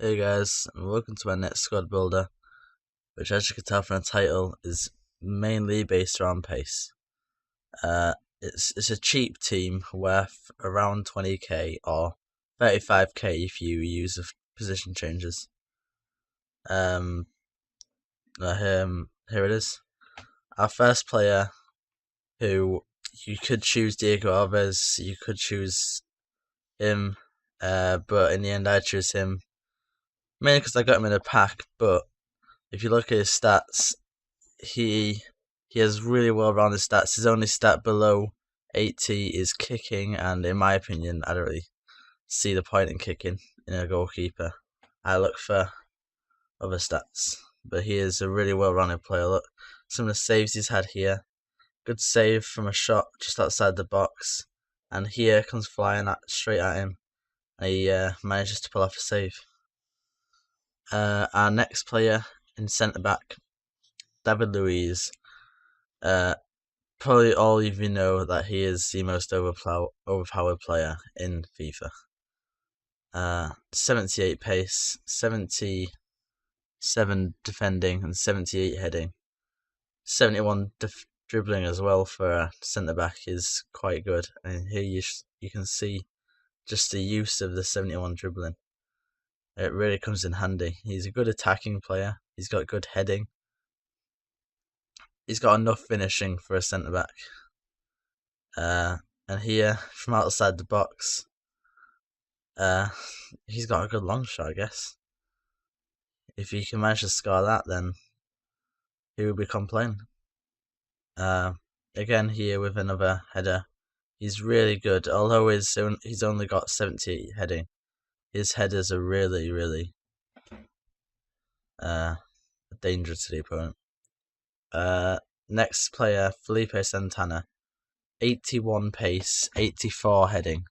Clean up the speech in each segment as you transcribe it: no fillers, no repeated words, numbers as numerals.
Hey guys, and welcome to my next squad builder, which as you can tell from the title is mainly based around pace. It's a cheap team worth around 20k or 35k if you use the position changes. Here it is. Our first player, who you could choose Diego Alves, you could choose him, but in the end I choose him mainly because I got him in a pack. But if you look at his stats, he has really well-rounded stats. His only stat below 80 is kicking, and in my opinion, I don't really see the point in kicking in a goalkeeper. I look for other stats, but he is a really well-rounded player. Look, some of the saves he's had here. Good save from a shot just outside the box, and here comes flying straight at him, and he manages to pull off a save. Our next player in centre back, David Luiz. Probably all of you know that he is the most overpowered player in FIFA. 78 pace, 77 defending, and 78 heading. 71 dribbling as well for a centre back is quite good. And here you can see just the use of the 71 dribbling. It really comes in handy. He's a good attacking player. He's got good heading. He's got enough finishing for a centre back. And here, from outside the box, he's got a good long shot, I guess. If he can manage to score that, then he will be complaining. Again, here with another header. He's really good, although he's only got 70 heading. His headers are really dangerous to the opponent. Next player, Felipe Santana. 81 pace, 84 heading,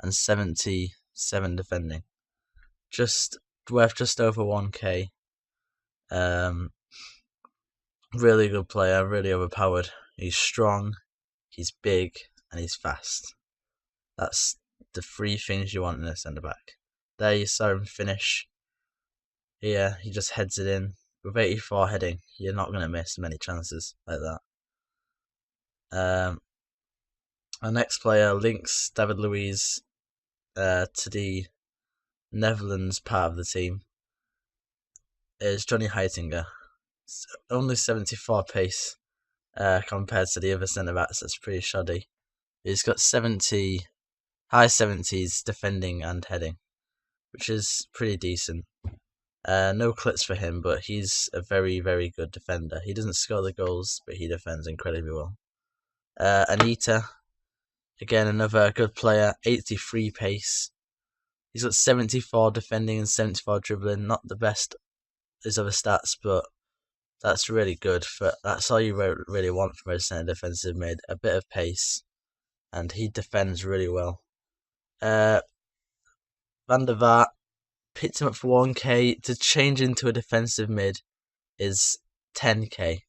and 77 defending. Just worth just over 1k. Really good player, really overpowered. He's strong, he's big, and he's fast. That's the three things you want in a centre back. There you saw him finish. Here, he just heads it in. With 84 heading, you're not going to miss many chances like that. Our next player links David Luiz to the Netherlands part of the team. Is Johnny Heitinger. It's only 74 pace compared to the other centre backs. That's pretty shoddy. He's got high 70s defending and heading, which is pretty decent. No clips for him, but he's a very good defender. He doesn't score the goals, but he defends incredibly well. Anita, again another good player, 83 pace. He's got 74 defending and 74 dribbling. Not the best his other stats, but that's really good. That's all you really want from a centre defensive mid. A bit of pace, and he defends really well. Van der Vaart picked him up for 1k. To change into a defensive mid is 10k,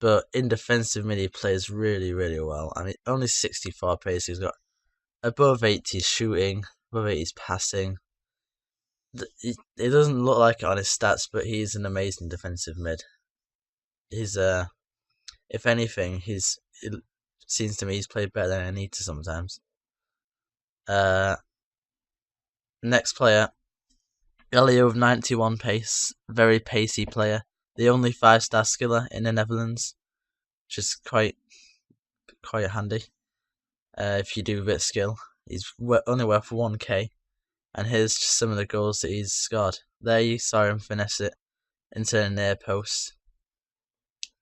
but in defensive mid he plays really well. I mean, only 64 pace. He's got above 80s shooting, above 80s passing. It doesn't look like it on his stats, but he's an amazing defensive mid. He's if anything, it seems to me he's played better than Anita sometimes. Next player, Elio with 91 pace, very pacey player. The only 5-star skiller in the Netherlands, which is quite handy. If you do a bit of skill, he's only worth 1k. And here's just some of the goals that he's scored. There you saw him finesse it into the near post.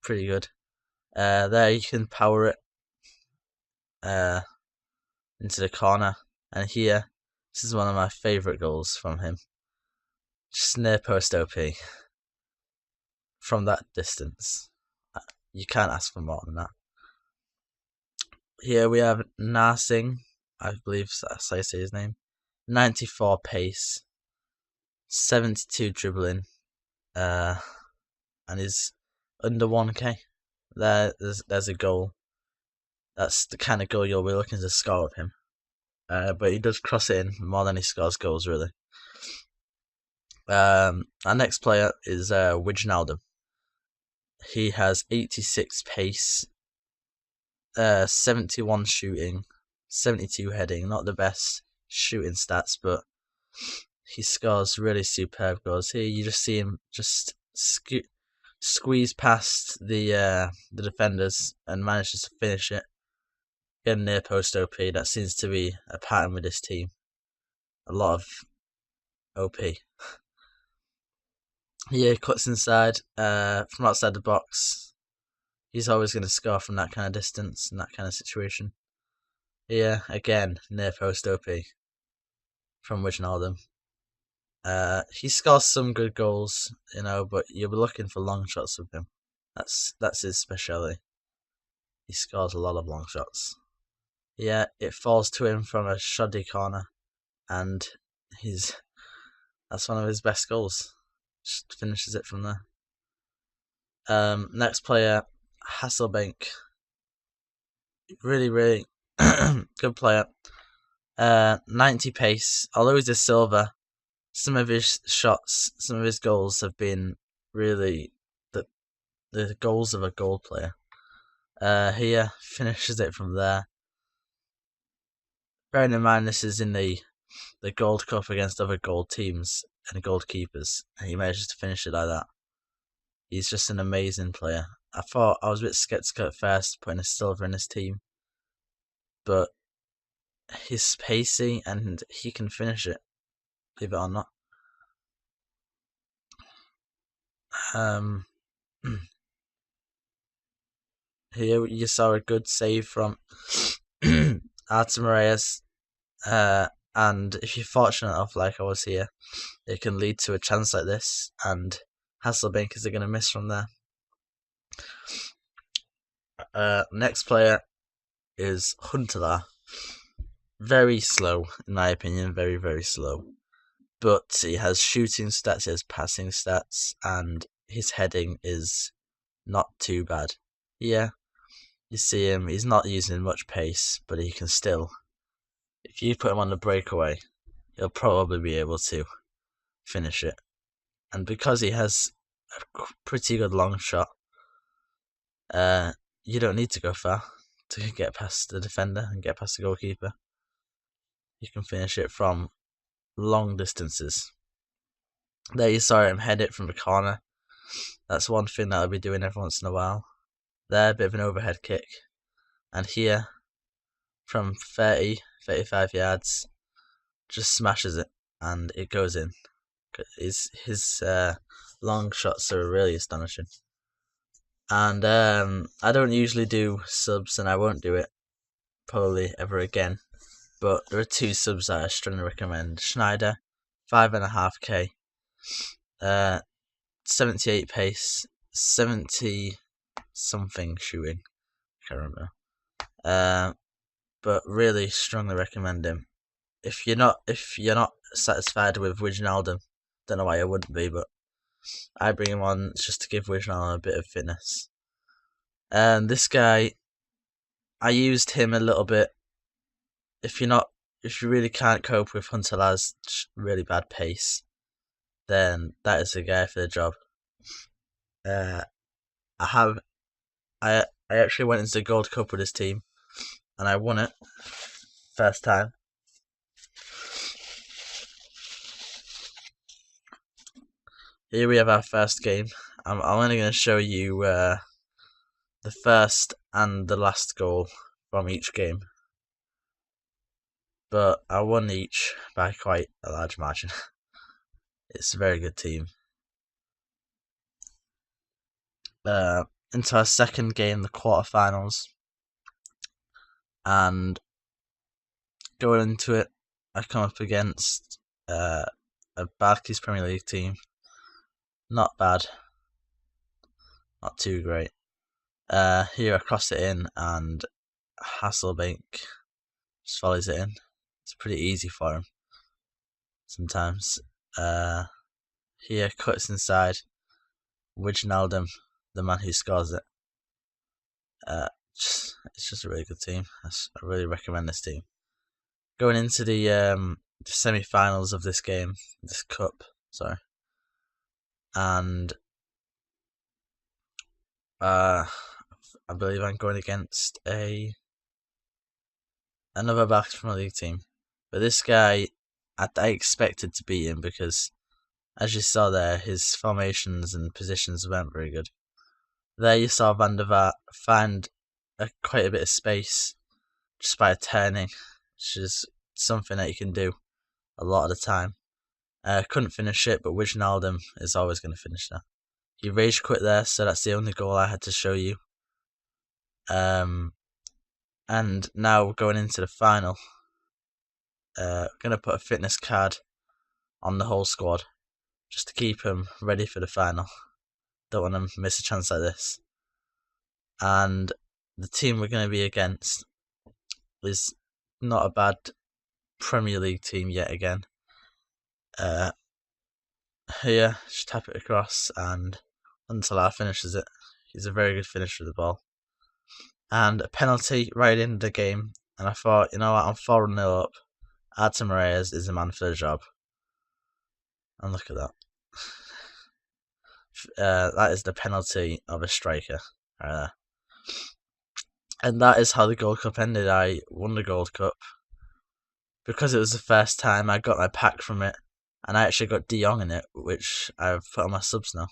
Pretty good. There you can power it into the corner. And here, this is one of my favourite goals from him. Just near post OP. From that distance. You can't ask for more than that. Here we have Narsing, I believe that's how you say his name. 94 pace, 72 dribbling, and is under 1k. There's a goal. That's the kind of goal you'll be looking to score with him. But he does cross it in more than he scores goals, really. Our next player is Wijnaldum. He has 86 pace, 71 shooting, 72 heading. Not the best shooting stats, but he scores really superb goals. Here you just see him just squeeze past the defenders and manages to finish it. Get near post OP. That seems to be a pattern with this team. A lot of OP. He cuts inside from outside the box. He's always going to score from that kind of distance and that kind of situation. Here again, near post OP from Wijnaldum. He scores some good goals, but you'll be looking for long shots with him. That's his speciality. He scores a lot of long shots. Yeah, it falls to him from a shoddy corner, and that's one of his best goals. Just finishes it from there. Next player, Hasselbank. Really, really good player. 90 pace. Although he's a silver, some of his shots, some of his goals have been really the goals of a gold player. Here finishes it from there. Bearing in mind this is in the Gold Cup against other gold teams and goalkeepers, and he manages to finish it like that. He's just an amazing player. I was a bit sceptical at first putting a silver in his team, but he's pacey and he can finish it, believe it or not. Here you saw a good save from Artem Reyes, and if you're fortunate enough, like I was here, it can lead to a chance like this, and Hasselbank is going to miss from there. Next player is Huntelaar. Very slow, in my opinion, very, very slow. But he has shooting stats, he has passing stats, and his heading is not too bad. Yeah, you see him, he's not using much pace, but he can still, if you put him on the breakaway, he'll probably be able to finish it. And because he has a pretty good long shot, you don't need to go far to get past the defender and get past the goalkeeper. You can finish it from long distances. There you saw him head it from the corner. That's one thing that I'll be doing every once in a while. There, a bit of an overhead kick. And here, from 35 yards, just smashes it and it goes in. His long shots are really astonishing. And I don't usually do subs, and I won't do it probably ever again. But there are two subs that I strongly recommend. Schneider, 5.5k, 78 pace, 70 something shooting. I can't remember. But really strongly recommend him. If you're not satisfied with Wijnaldum, don't know why I wouldn't be, but I bring him on just to give Wijnaldum a bit of fitness. And this guy, I used him a little bit. If you really can't cope with Huntelaar's really bad pace, then that is the guy for the job. I actually went into the Gold Cup with his team, and I won it first time. Here we have our first game. I'm only going to show you the first and the last goal from each game, but I won each by quite a large margin. It's a very good team. Into our second game, the quarterfinals, and going into it, I come up against a Barclays Premier League team. Not bad, not too great. Here I cross it in, and Hasselbank just volleys it in. It's pretty easy for him sometimes. Here cuts inside. Wijnaldum, the man who scores it. It's just a really good team. I really recommend this team. Going into the semi-finals of this cup. Sorry. and I believe I'm going against another basketball league team. But this guy, I expected to beat him because, as you saw there, his formations and positions weren't very good. There you saw Van der Vaart find quite a bit of space just by turning, which is something that you can do a lot of the time. Couldn't finish it, but Wijnaldum is always going to finish that. He rage quit there, so that's the only goal I had to show you. And now going into the final, going to put a fitness card on the whole squad just to keep them ready for the final. Don't want to miss a chance like this. And the team we're going to be against is not a bad Premier League team yet again. Here, just tap it across, and Unsalah finishes it. He's a very good finisher of the ball. And a penalty right in the game, and I thought, you know what, I'm 4-0 up. Adson Reyes is the man for the job. And look at that. That is the penalty of a striker. And that is how the Gold Cup ended. I won the Gold Cup. Because it was the first time I got my pack from it, and I actually got De Jong in it, which I've put on my subs now.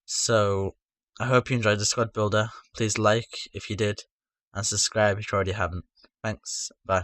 So, I hope you enjoyed the squad builder. Please like if you did, and subscribe if you already haven't. Thanks, bye.